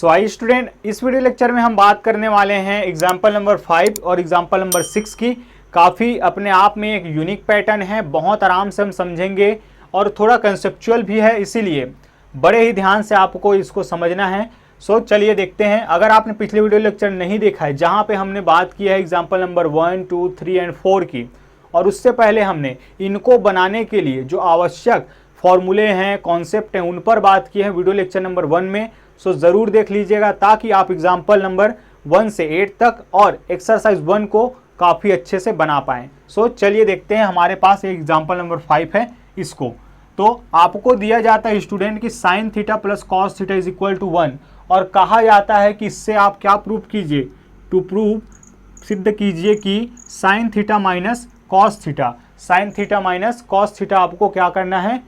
So I student, इस video lecture में हम बात करने वाले हैं एग्जाम्पल नंबर 5 और एग्जाम्पल नंबर 6 की। काफ़ी अपने आप में एक यूनिक पैटर्न है, बहुत आराम से हम समझेंगे और थोड़ा कंसेप्चुअल भी है, इसीलिए बड़े ही ध्यान से आपको इसको समझना है। सो चलिए देखते हैं। अगर आपने पिछले वीडियो लेक्चर नहीं देखा है जहाँ पे हमने बात की है एग्जाम्पल नंबर 1, 2, 3 एंड 4 की, और उससे पहले हमने इनको बनाने के लिए जो आवश्यक फॉर्मूले हैं, कॉन्सेप्ट हैं, उन पर बात की है वीडियो लेक्चर नंबर 1 में। सो ज़रूर देख लीजिएगा ताकि आप एग्जाम्पल नंबर 1 से 8 तक और एक्सरसाइज 1 को काफ़ी अच्छे से बना पाएँ। सो चलिए देखते हैं। हमारे पास एक एग्जाम्पल नंबर 5 है। इसको तो आपको दिया जाता है स्टूडेंट की sin theta plus cos theta is equal to 1, और कहा जाता है कि इससे आप क्या प्रूव कीजिए, टू प्रूव सिद्ध कीजिए कि sin theta minus cos theta, sin theta minus cos theta आपको क्या करना है,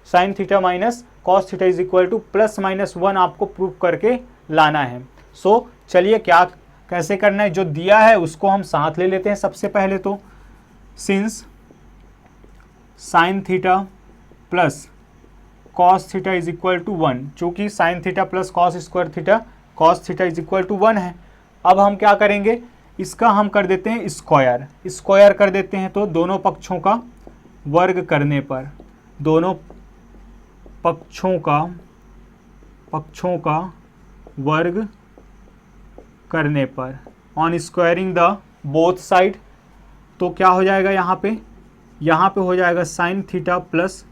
sign theta minus cos theta is equal two plus minus 1 आपको प्रूव करके लाना है। सो चलिए क्या कैसे करना है, जो दिया है उसको हम साथ ले लेते हैं। सबसे पहले तो since sin theta plus cos theta is equal to 1, चूँकि sin theta plus cos square theta cos theta is equal to 1 है। अब हम क्या करेंगे, इसका हम कर देते हैं स्क्वायर, स्क्वायर कर देते हैं। तो दोनों पक्षों का वर्ग करने पर, दोनों पक्षों का वर्ग करने पर, on squaring the both side, तो क्या हो जाएगा यहाँ पे हो जाएगा sign theta plus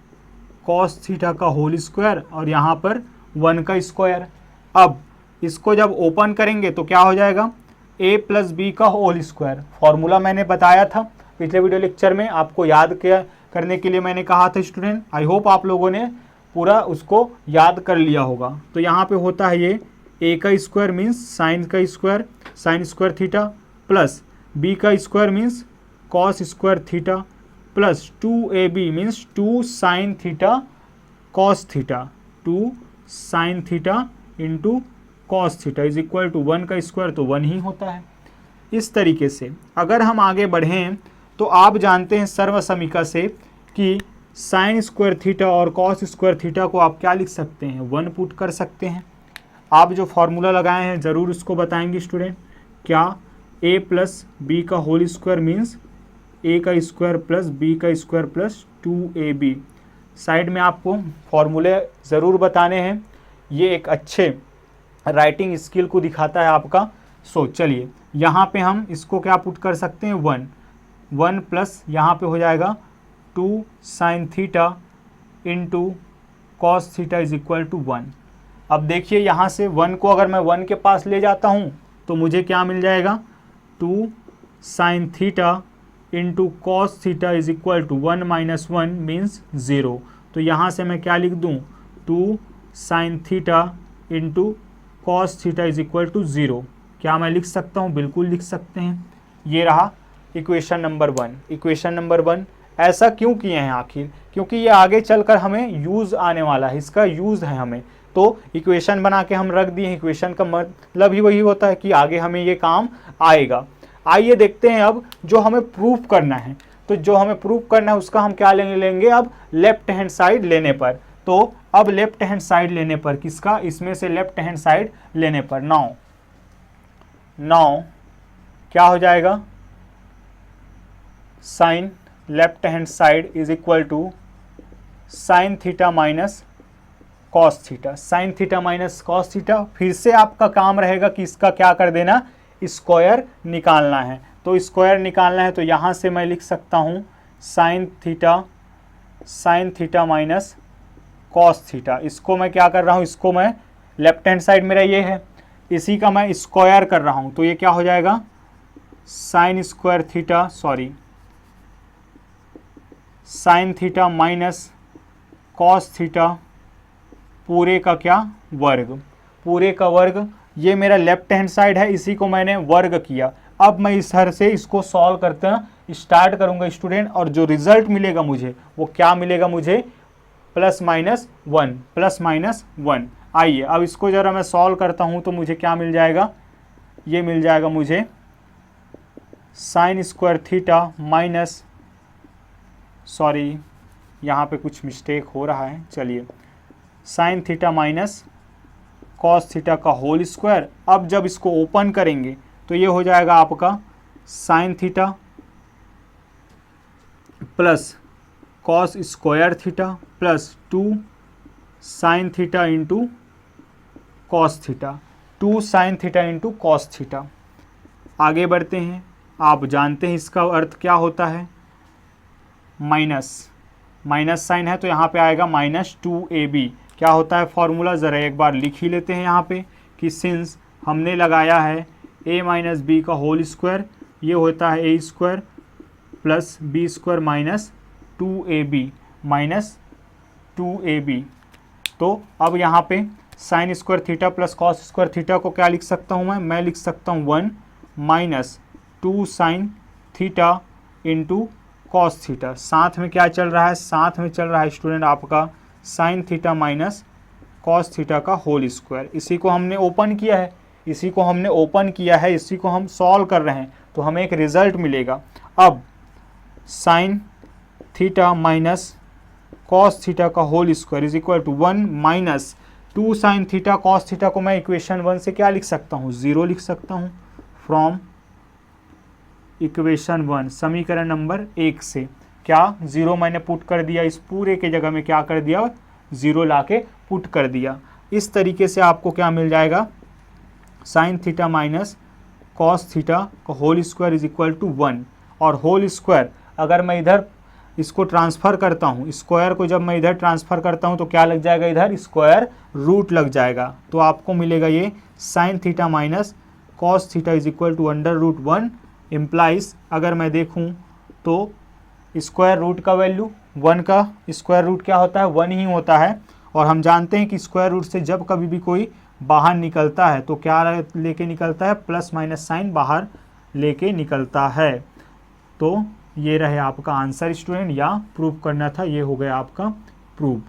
cos theta का होल स्क्वायर और यहाँ पर 1 का स्क्वायर। अब इसको जब ओपन करेंगे तो क्या हो जाएगा, a प्लस बी का होल स्क्वायर। फॉर्मूला मैंने बताया था पिछले वीडियो लेक्चर में, आपको याद करने के लिए मैंने कहा था स्टूडेंट। आई होप आप लोगों ने पूरा उसको याद कर लिया होगा। तो यहाँ पे होता है ये a का स्क्वायर मीन्स साइन का square, sign square theta, plus b का square means cos square theta, plus 2ab means 2 sign theta cos theta, 2 sign theta into cos theta is equal to 1 का स्क्वायर, तो 1 ही होता है। इस तरीके से अगर हम आगे बढ़ें तो आप जानते हैं सर्वसमीका से कि साइन स्क्वायर थीटा और कॉस स्क्वायर थीटा को आप क्या लिख सकते हैं, 1 पुट कर सकते हैं। आप जो फॉर्मूला लगाए हैं ज़रूर उसको बताएंगे स्टूडेंट। क्या a प्लस बी का होल स्क्वायर मीन्स a का स्क्वायर प्लस b का स्क्वायर प्लस 2ab। साइड में आपको फॉर्मूले ज़रूर बताने हैं, ये एक अच्छे राइटिंग स्किल को दिखाता है आपका। सो चलिए यहाँ पे हम इसको क्या पुट कर सकते हैं, 1 प्लस यहाँ पे हो जाएगा 2 sign theta into cos theta is equal to 1। अब देखिए यहाँ से 1 को अगर मैं 1 के पास ले जाता हूँ तो मुझे क्या मिल जाएगा, 2 sign theta into cos theta is equal to 1 minus 1 means 0। तो यहाँ से मैं क्या लिख दूँ, 2 sign theta into cos theta is equal to 0। क्या मैं लिख सकता हूँ, बिल्कुल लिख सकते हैं। ये रहा इक्वेशन नंबर 1। इक्वेशन नंबर 1 ऐसा क्यों किए हैं आखिर, क्योंकि ये आगे चलकर हमें यूज़ आने वाला है, इसका यूज़ है हमें, तो इक्वेशन बना के हम रख दिए। इक्वेशन का मतलब ही वही होता है कि आगे हमें ये काम आएगा। आइए देखते हैं अब जो हमें प्रूफ करना है। तो जो हमें प्रूफ करना है उसका हम क्या लेंगे अब, लेफ्ट हैंड साइड लेने पर। तो अब लेफ्ट हैंड साइड लेने पर किसका, इसमें से लेफ्ट हैंड साइड लेने पर नाउ क्या हो जाएगा, sin left hand side is equal to sin theta minus cos theta, sin theta minus cos theta. फिर से आपका काम रहेगा कि इसका क्या कर देना, स्क्वायर निकालना है। तो स्क्वायर निकालना है तो यहाँ से मैं लिख सकता हूँ sign theta minus cos theta. इसको मैं क्या कर रहा हूँ, इसको मैं लेफ्ट हैंड साइड मेरा ये है, इसी का मैं स्क्वायर कर रहा हूँ। तो ये क्या हो जाएगा, sign square theta sin theta minus cos theta पूरे का क्या वर्ग, पूरे का वर्ग। ये मेरा लेफ्ट हैंड साइड है, इसी को मैंने वर्ग किया। अब मैं इस हर से इसको सॉल्व करते स्टार्ट करूंगा स्टूडेंट, और जो रिजल्ट मिलेगा मुझे वो क्या मिलेगा, मुझे प्लस माइनस 1। आइए अब इसको जरा मैं सॉल्व करता हूँ तो मुझे क्या मिल जाएगा, ये मिल जाएगा मुझे sign square theta minus, sorry यहाँ पे कुछ मिस्टेक हो रहा है, चलिए sign theta minus cos theta का होल स्क्वायर। अब जब इसको ओपन करेंगे तो ये हो जाएगा आपका sign theta plus cos square theta plus 2 sign theta into cos theta, 2 sign theta into cos theta. आगे बढ़ते हैं। आप जानते हैं इसका अर्थ क्या होता है, माइनस साइन है तो यहाँ पे आएगा -2ab। क्या होता है फॉर्मूला, ज़रा एक बार लिख ही लेते हैं यहाँ पे कि सिंस हमने लगाया है a माइनस बी का होल स्क्वायर, ये होता है a square plus B square minus 2ab। तो अब यहाँ पे sin square theta plus cos square theta को क्या लिख सकता हूँ मैं लिख सकता हूँ 1 minus 2 sign theta into cos theta. साथ में क्या चल रहा है, साथ में चल रहा है स्टूडेंट आपका sign theta minus cos theta का होल स्क्वायर। इसी को हमने ओपन किया है, इसी को हम सॉल्व कर रहे हैं तो हमें एक रिजल्ट मिलेगा। अब sine theta minus cos theta का whole square is equal to 1 minus 2 sign theta cos theta को मैं इक्वेशन 1 से क्या लिख सकता हूँ, 0 लिख सकता हूँ फ्रॉम इक्वेशन 1, समीकरण नंबर 1 से। क्या 0 मैंने पुट कर दिया, इस पूरे के जगह में क्या कर दिया 0 लाके पुट कर दिया। इस तरीके से आपको क्या मिल जाएगा, sign theta minus cos theta का whole square is equal to 1। और होल स्क्वायर अगर मैं इधर इसको ट्रांसफ़र करता हूँ, स्क्वायर को जब मैं इधर ट्रांसफ़र करता हूँ तो क्या लग जाएगा, इधर स्क्वायर रूट लग जाएगा। तो आपको मिलेगा ये sin theta minus cos theta is equal to √1 implies, अगर मैं देखूँ तो स्क्वायर रूट का वैल्यू 1 का स्क्वायर रूट क्या होता है, 1 ही होता है। और हम जानते हैं कि स्क्वायर रूट से जब कभी भी कोई बाहर निकलता है तो क्या लेके निकलता है, प्लस माइनस साइन बाहर लेके निकलता है। तो ये रहे आपका आंसर स्टूडेंट, या प्रूव करना था, ये हो गया आपका प्रूव।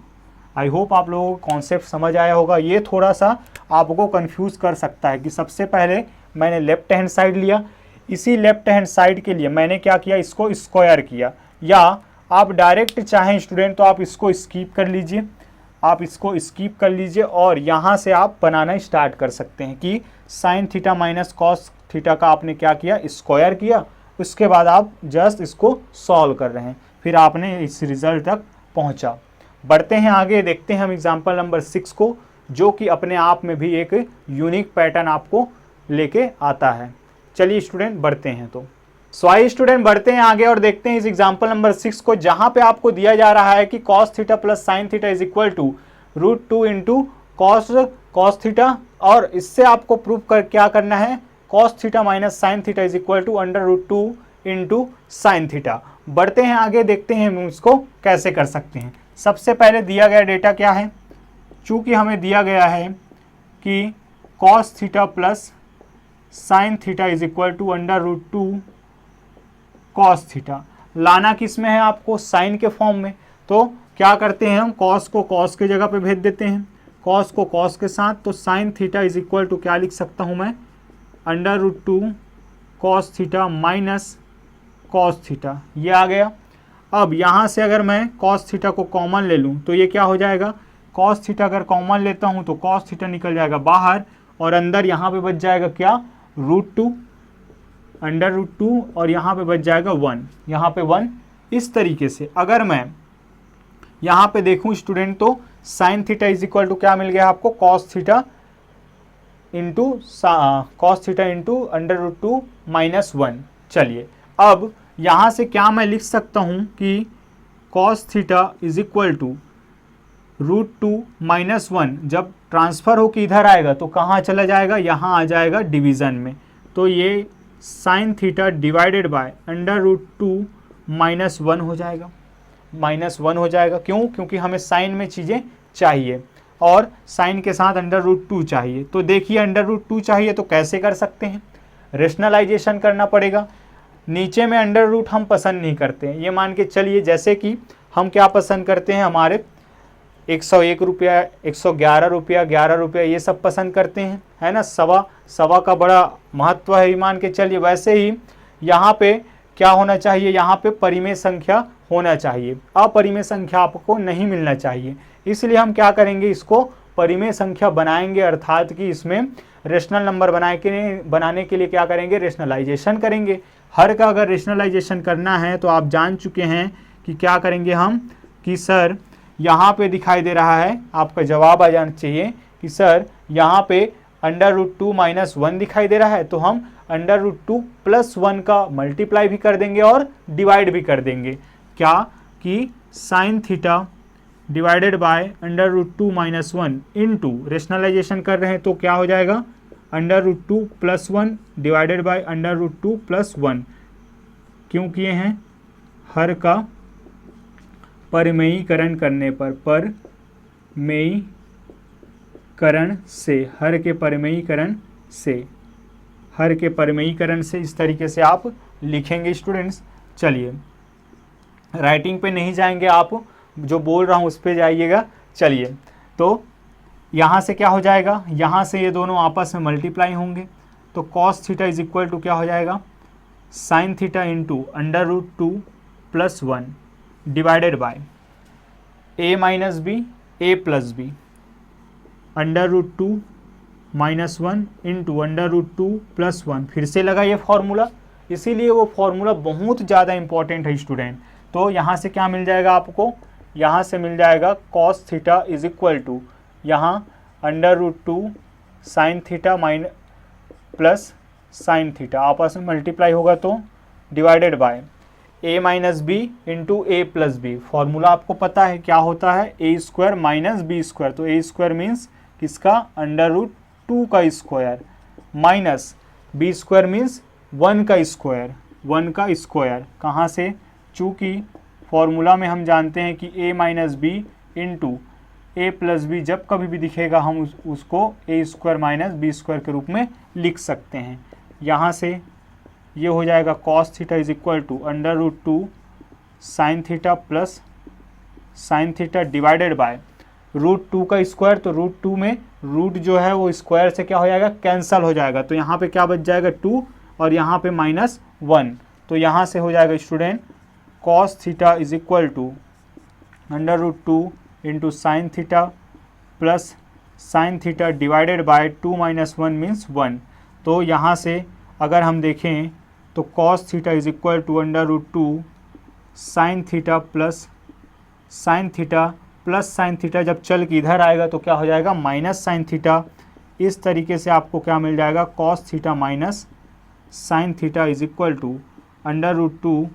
आई होप आप लोगों को कॉन्सेप्ट समझ आया होगा। ये थोड़ा सा आपको कंफ्यूज कर सकता है कि सबसे पहले मैंने लेफ्ट हैंड साइड लिया, इसी लेफ्ट हैंड साइड के लिए मैंने क्या किया, इसको स्क्वायर किया। या आप डायरेक्ट चाहें स्टूडेंट तो आप इसको स्किप कर लीजिए, और यहाँ से आप बनाना स्टार्ट कर सकते हैं कि sin theta minus cos theta का आपने क्या किया, स्क्वायर किया। उसके बाद आप जस्ट इसको सॉल्व कर रहे हैं, फिर आपने इस रिजल्ट तक पहुँचा। बढ़ते हैं आगे, देखते हैं हम एग्जाम्पल नंबर 6 को, जो कि अपने आप में भी एक यूनिक पैटर्न आपको लेके आता है। चलिए स्टूडेंट बढ़ते हैं। तो आइए स्टूडेंट बढ़ते हैं आगे और देखते हैं इस एग्जाम्पल नंबर 6 को, जहां पे आपको दिया जा रहा है कि cos theta plus sin theta is equal to √2 into cos theta, और इससे आपको प्रूव कर क्या करना है, cos theta minus sin theta is equal to √2 into sign theta. बढ़ते हैं आगे, देखते हैं हम इसको कैसे कर सकते हैं। सबसे पहले दिया गया डेटा क्या है, चूंकि हमें दिया गया है कि cos theta plus sin theta is equal to √2 cos theta, लाना किस में है आपको, साइन के फॉर्म में। तो क्या करते हैं हम, कॉस को कॉस के जगह पे भेज देते हैं, कॉस को कॉस के साथ। तो sin theta is equal to क्या लिख सकता हूँ मैं, √2 cos theta minus cos theta, ये आ गया। अब यहाँ से अगर मैं कॉस थीटा को कॉमन ले लूँ तो ये क्या हो जाएगा, कॉस थीटा अगर कॉमन लेता हूँ तो कॉस थीटा निकल जाएगा बाहर, और अंदर यहाँ पे बच जाएगा क्या, √2 √2, और यहाँ पे बच जाएगा 1, यहाँ पे 1। इस तरीके से अगर मैं यहाँ पे देखूँ स्टूडेंट तो sin theta is equal to क्या मिल गया आपको, कॉस थीटा इंटू √2 माइनस 1। चलिए अब यहाँ से क्या मैं लिख सकता हूँ कि cos theta is equal to √2 minus 1 जब ट्रांसफ़र होकर इधर आएगा तो कहाँ चला जाएगा, यहाँ आ जाएगा डिवीज़न में। तो ये sin theta divided by √2 minus 1 हो जाएगा, क्यों, क्योंकि हमें साइन में चीज़ें चाहिए और साइन के साथ √2 चाहिए। तो देखिए √2 चाहिए तो कैसे कर सकते हैं, रेशनलाइजेशन करना पड़ेगा। नीचे में √ हम पसंद नहीं करते हैं, ये मान के चलिए जैसे कि हम क्या पसंद करते हैं, हमारे 101 रुपया, 111 रुपया, 11 रुपया, ये सब पसंद करते हैं, है ना। सवा का बड़ा महत्व है, मान के चलिए। वैसे ही यहाँ पे क्या होना चाहिए, यहाँ पे परिमेय संख्या होना चाहिए, अपरिमेय संख्या आपको नहीं मिलना चाहिए। इसलिए हम क्या करेंगे, इसको परिमेय संख्या बनाएंगे, अर्थात कि इसमें रेशनल नंबर बनाने के लिए क्या करेंगे, रेशनलाइजेशन करेंगे। हर का अगर रेशनलाइजेशन करना है तो आप जान चुके हैं कि क्या करेंगे हम, कि सर यहाँ पे दिखाई दे रहा है, आपका जवाब आ जाना चाहिए कि सर यहाँ पे √2 - 1 दिखाई दे रहा है, तो हम √2 + 1 का मल्टीप्लाई भी कर देंगे और डिवाइड भी कर देंगे। क्या कि sin theta divided by √2 - 1 into, rationalisation कर रहे हैं तो क्या हो जाएगा, √2 + 1 डिवाइडेड बाय √2 + 1। क्यों किए हैं, हर का परिमेयीकरण करने पर, परिमेयीकरण से, हर के परिमेयीकरण से, हर के परिमेयीकरण से इस तरीके से आप लिखेंगे स्टूडेंट्स। चलिए राइटिंग पे नहीं जाएंगे, आप जो बोल रहा हूँ उस पे जाइएगा। चलिए तो यहाँ से क्या हो जाएगा, यहाँ से ये दोनों आपस में मल्टीप्लाई होंगे, तो cos theta is equal to क्या हो जाएगा, sign theta into √2 + 1 divided by a - b a + b √2 - 1 into √2 + 1। फिर से लगा ये फॉर्मूला, इसीलिए वो फॉर्मूला बहुत ज़्यादा इंपॉर्टेंट है स्टूडेंट। तो यहाँ से क्या मिल जाएगा आपको, यहाँ से मिल जाएगा cos theta is equal to, यहाँ √2 sign theta plus sin theta आपस में मल्टीप्लाई होगा तो divided by a - b into a + b। Formula आपको पता है क्या होता है, a² - b²। तो a² मीन्स किसका, √2 का स्क्वायर, माइनस b² मीन्स 1 का स्क्वायर, 1 का स्क्वायर। कहाँ से, चूँकि फॉर्मूला में हम जानते हैं कि a - b into a + b जब कभी भी दिखेगा हम उसको a² - b² के रूप में लिख सकते हैं। यहाँ से ये हो जाएगा cos theta is equal to √2 sign theta plus sin theta divided by √2 का स्क्वायर। तो √2 में रूट जो है वो स्क्वायर से क्या हो जाएगा, कैंसल हो जाएगा। तो यहाँ पे क्या बच जाएगा, 2 और यहाँ पे -1। तो यहाँ से हो जाएगा student cos theta is equal to √2 into sign theta plus sin theta divided by 2 - 1 means 1। तो यहाँ से अगर हम देखें तो cos theta is equal to √2 sign theta plus sin theta जब चल के इधर आएगा तो क्या हो जाएगा, माइनस साइन थीटा। इस तरीके से आपको क्या मिल जाएगा, cos theta minus sin theta is equal to √2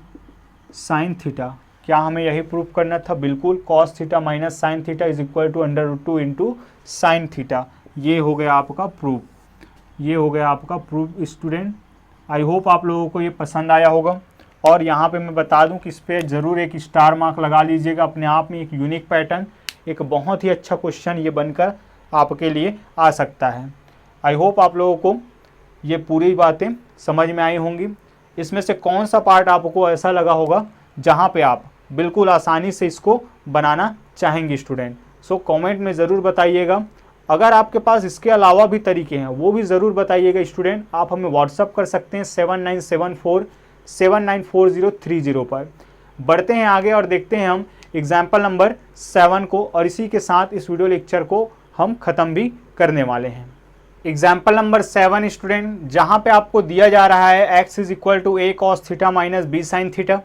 sign theta. क्या हमें यही प्रूफ करना था, बिल्कुल, cos theta minus sin theta is equal to √2 into sign theta. ये हो गया आपका प्रूफ, ये हो गया आपका प्रूफ स्टूडेंट। आई होप आप लोगों को ये पसंद आया होगा। और यहाँ पे मैं बता दूं कि इस पर ज़रूर एक स्टार मार्क लगा लीजिएगा, अपने आप में एक यूनिक पैटर्न, एक बहुत ही अच्छा क्वेश्चन ये बनकर आपके लिए आ सकता है। आई होप आप लोगों को ये पूरी बातें समझ में आई होंगी। इसमें से कौन सा पार्ट आपको ऐसा लगा होगा जहाँ पे आप बिल्कुल आसानी से इसको बनाना चाहेंगे स्टूडेंट। सो कमेंट में ज़रूर बताइएगा। अगर आपके पास इसके अलावा भी तरीके हैं वो भी ज़रूर बताइएगा स्टूडेंट। आप हमें व्हाट्सअप कर सकते हैं 7974794030 पर। बढ़ते हैं आगे और देखते हैं हम एग्जाम्पल नंबर 7 को, और इसी के साथ इस वीडियो लेक्चर को हम ख़त्म भी करने वाले हैं। एग्जाम्पल नंबर 7 स्टूडेंट, जहाँ पे आपको दिया जा रहा है x is equal to a cos theta minus b sin theta,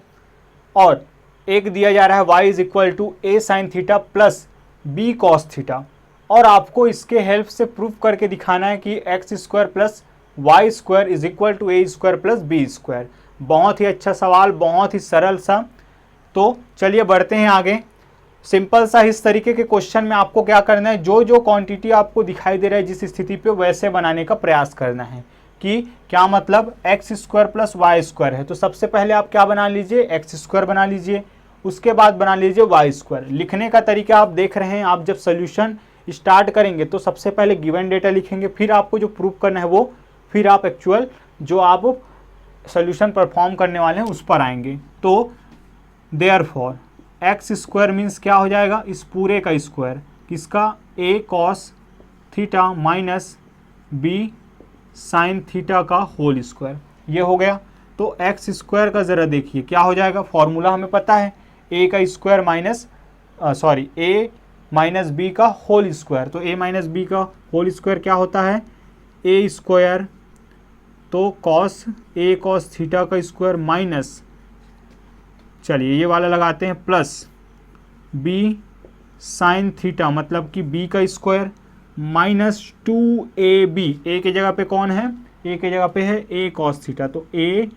और एक दिया जा रहा है y is equal to a sin theta plus b cos theta, और आपको इसके हेल्प से प्रूफ करके दिखाना है कि x² plus y² is equal to a² plus b²। बहुत ही अच्छा सवाल, बहुत ही सरल सा। तो चलिए बढ़ते हैं आगे। सिंपल सा इस तरीके के क्वेश्चन में आपको क्या करना है, जो जो क्वांटिटी आपको दिखाई दे रहा है जिस स्थिति पे, वैसे बनाने का प्रयास करना है। कि क्या मतलब x² प्लस y² है, तो सबसे पहले आप क्या बना लीजिए, x² बना लीजिए, उसके बाद बना लीजिए y²। लिखने का तरीका आप देख रहे हैं। आप जब सोल्यूशन स्टार्ट करेंगे तो सबसे पहले गिवन डेटा लिखेंगे, फिर आपको जो प्रूफ करना है वो, फिर आप एक्चुअल जो आप सोल्यूशन परफॉर्म करने वाले हैं उस पर आएंगे। तो देयरफॉर x² मीन्स क्या हो जाएगा, इस पूरे का स्क्वायर, किसका, a cos theta minus b sin theta का होल स्क्वायर, ये हो गया। तो x² का ज़रा देखिए क्या हो जाएगा, फॉर्मूला हमें पता है, a का square minus a minus b का होल स्क्वायर। तो ए माइनस बी का होल स्क्वायर क्या होता है, ए स्क्वायर, तो कॉस ए कॉस थीटा का स्क्वायर माइनस, चलिए ये वाला लगाते हैं, प्लस बी साइन थीटा, मतलब कि बी का स्क्वायर माइनस 2ab, ए की जगह पे कौन है, ए की जगह पे है ए कॉस थीटा, तो a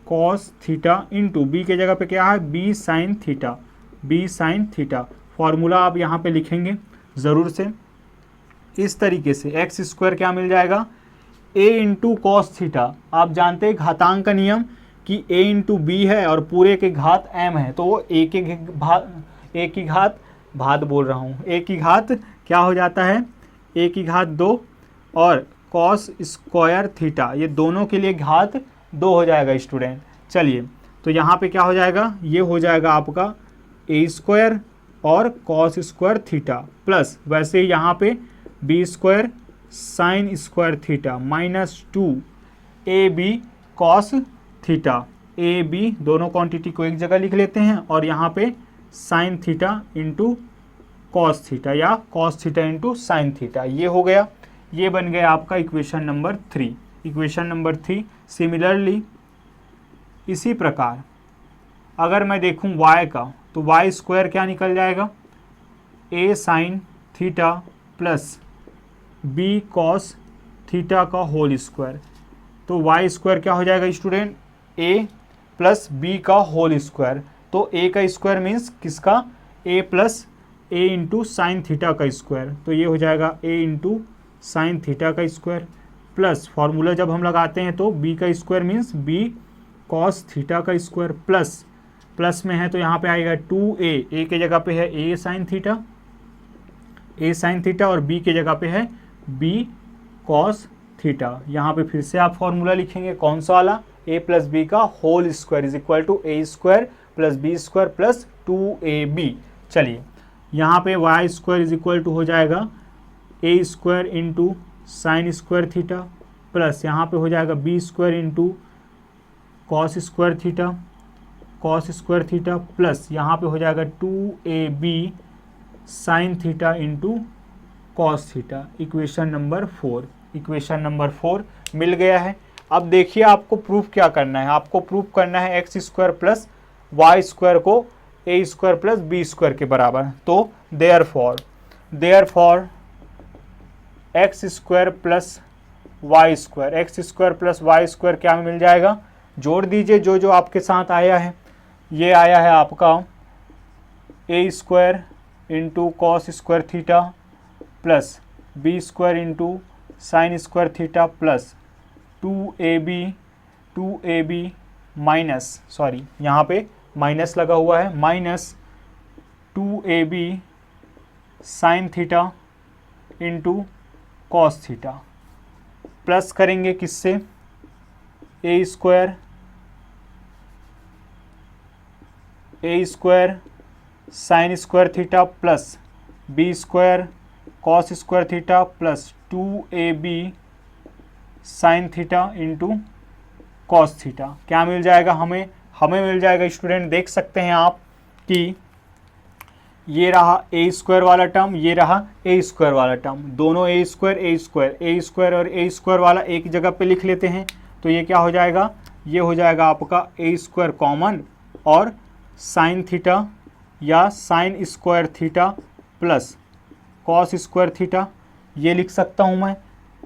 cos theta into b के जगह पे क्या है, b sin theta, b sin theta. Formula आप यहाँ पे लिखेंगे ज़रूर से इस तरीके से, एक्स स्क्वायर क्या मिल जाएगा, ए इंटू कॉस थीटा। आप जानते हैं घातांक का नियम कि ए इंटू बी है और पूरे के घात एम है, तो वो ए की घात बोल रहा हूँ, ए की घात क्या हो जाता है, ए की घात 2 और कॉस स्क्वायर थीटा, ये दोनों के लिए घात 2 हो जाएगा स्टूडेंट। चलिए तो यहाँ पे क्या हो जाएगा, ये हो जाएगा आपका ए स्क्वायर और कॉस स्क्वायर थीटा, प्लस वैसे ही यहाँ पे B square sign square theta minus 2ab cos theta, A B दोनों क्वांटिटी को एक जगह लिख लेते हैं और यहाँ पे sine theta into cos theta या cos theta into sign theta, ये हो गया, ये बन गया आपका equation number 3। Equation number 3। Similarly इसी प्रकार अगर मैं देखूं y का, तो y स्क्वायर क्या निकल जाएगा, a sin theta plus b cos theta का होल स्क्वायर। तो y स्क्वायर क्या हो जाएगा स्टूडेंट, a प्लस b का होल स्क्वायर। तो a का स्क्वायर मीन्स किसका, a plus a into sine theta का स्क्वायर, तो ये हो जाएगा a इंटू साइन थीटा का स्क्वायर, प्लस फार्मूला जब हम लगाते हैं तो b का square means b cos theta का स्क्वायर, प्लस में है तो यहाँ पे आएगा 2a, a के जगह पे है a साइन थीटा और b के जगह पे है b कॉस थीटा। यहाँ पे फिर से आप फार्मूला लिखेंगे कौन सा वाला, a प्लस बी का whole square is equal to a square plus B square plus 2ab। चलिए यहाँ पे y square is equal to हो जाएगा a square into sine square theta, plus यहाँ पे हो जाएगा b square into cos square theta plus यहाँ पे हो जाएगा 2ab sine theta into cos theta. Equation number 4, equation number 4 मिल गया है। अब देखिए आपको प्रूफ क्या करना है, आपको प्रूफ करना है x square plus y square को a square plus B square के बराबर। तो therefore x square plus y square क्या मिल जाएगा, जोड़ दीजिए जो जो आपके साथ आया है। ये आया है आपका A square into cos square theta plus B square into sine square theta plus 2ab minus, sorry यहाँ पे माइनस लगा हुआ है, minus 2ab sine theta into cos theta, plus करेंगे किससे, A square sign square theta plus B square cos square theta plus 2ab sine theta into cos theta. क्या मिल जाएगा हमें मिल जाएगा स्टूडेंट, देख सकते हैं आप कि ये रहा ए स्क्वायर वाला टर्म, ये रहा ए स्क्वायर वाला टर्म, दोनों ए स्क्वायर और ए स्क्वायर वाला एक जगह पे लिख लेते हैं। तो ये क्या हो जाएगा, ये हो जाएगा आपका ए स्क्वायर कॉमन और साइन थीटा या sign square theta plus cos square theta, ये लिख सकता हूँ मैं,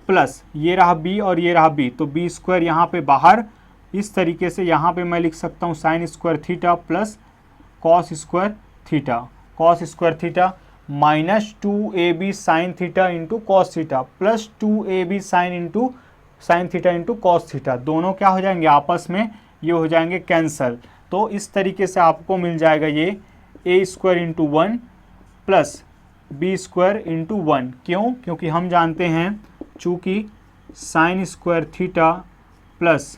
प्लस ये रहा बी और ये रहा बी, तो बी स्क्वायर यहाँ पे बाहर, इस तरीके से यहाँ पे मैं लिख सकता हूँ sign square theta plus cos square theta minus 2ab sine theta into cos theta plus 2ab sine theta into cos theta, दोनों क्या हो जाएंगे आपस में, ये हो जाएंगे कैंसल। तो इस तरीके से आपको मिल जाएगा ये A square into 1 plus B square into 1। क्यों, क्योंकि हम जानते हैं चूँकि sine square theta plus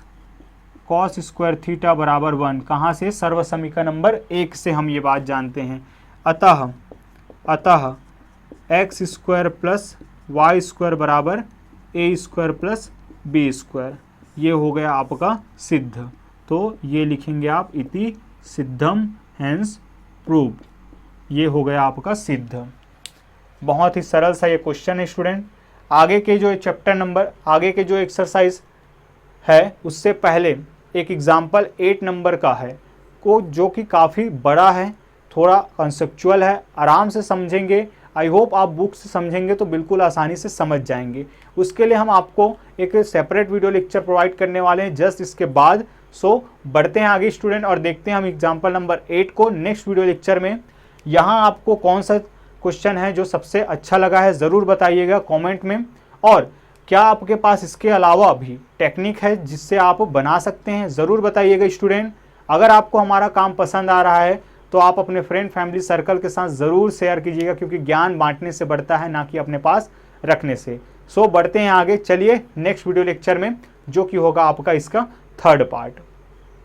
cos square theta बराबर 1, कहाँ से, सर्व समीकरण नंबर 1 से हम ये बात जानते हैं। अतः x square plus y square बराबर a square plus B square, ये हो गया आपका सिद्ध। तो ये लिखेंगे आप इति सिद्धम हैंस प्रूव्ड, ये हो गया आपका सिद्ध। बहुत ही सरल सा ये क्वेश्चन है स्टूडेंट। आगे के जो चैप्टर नंबर, आगे के जो एक्सरसाइज है उससे पहले एक एग्जाम्पल 8 नंबर का है को जो कि काफ़ी बड़ा है, थोड़ा कंसेप्चुअल है, आराम से समझेंगे। आई होप आप बुक से समझेंगे तो बिल्कुल आसानी से समझ जाएंगे। उसके लिए हम आपको एक सेपरेट वीडियो लेक्चर प्रोवाइड करने वाले हैं जस्ट इसके बाद। सो बढ़ते हैं आगे स्टूडेंट और देखते हैं हम एग्जाम्पल नंबर 8 को नेक्स्ट वीडियो लेक्चर में। यहाँ आपको कौन सा क्वेश्चन है जो सबसे अच्छा लगा है ज़रूर बताइएगा कमेंट में, और क्या आपके पास इसके अलावा भी टेक्निक है जिससे आप बना सकते हैं ज़रूर बताइएगा स्टूडेंट। अगर आपको हमारा काम पसंद आ रहा है तो आप अपने फ्रेंड फैमिली सर्कल के साथ ज़रूर शेयर कीजिएगा, क्योंकि ज्ञान बांटने से बढ़ता है, ना कि अपने पास रखने से। सो बढ़ते हैं आगे, चलिए नेक्स्ट वीडियो लेक्चर में जो कि होगा आपका इसका 3rd पार्ट।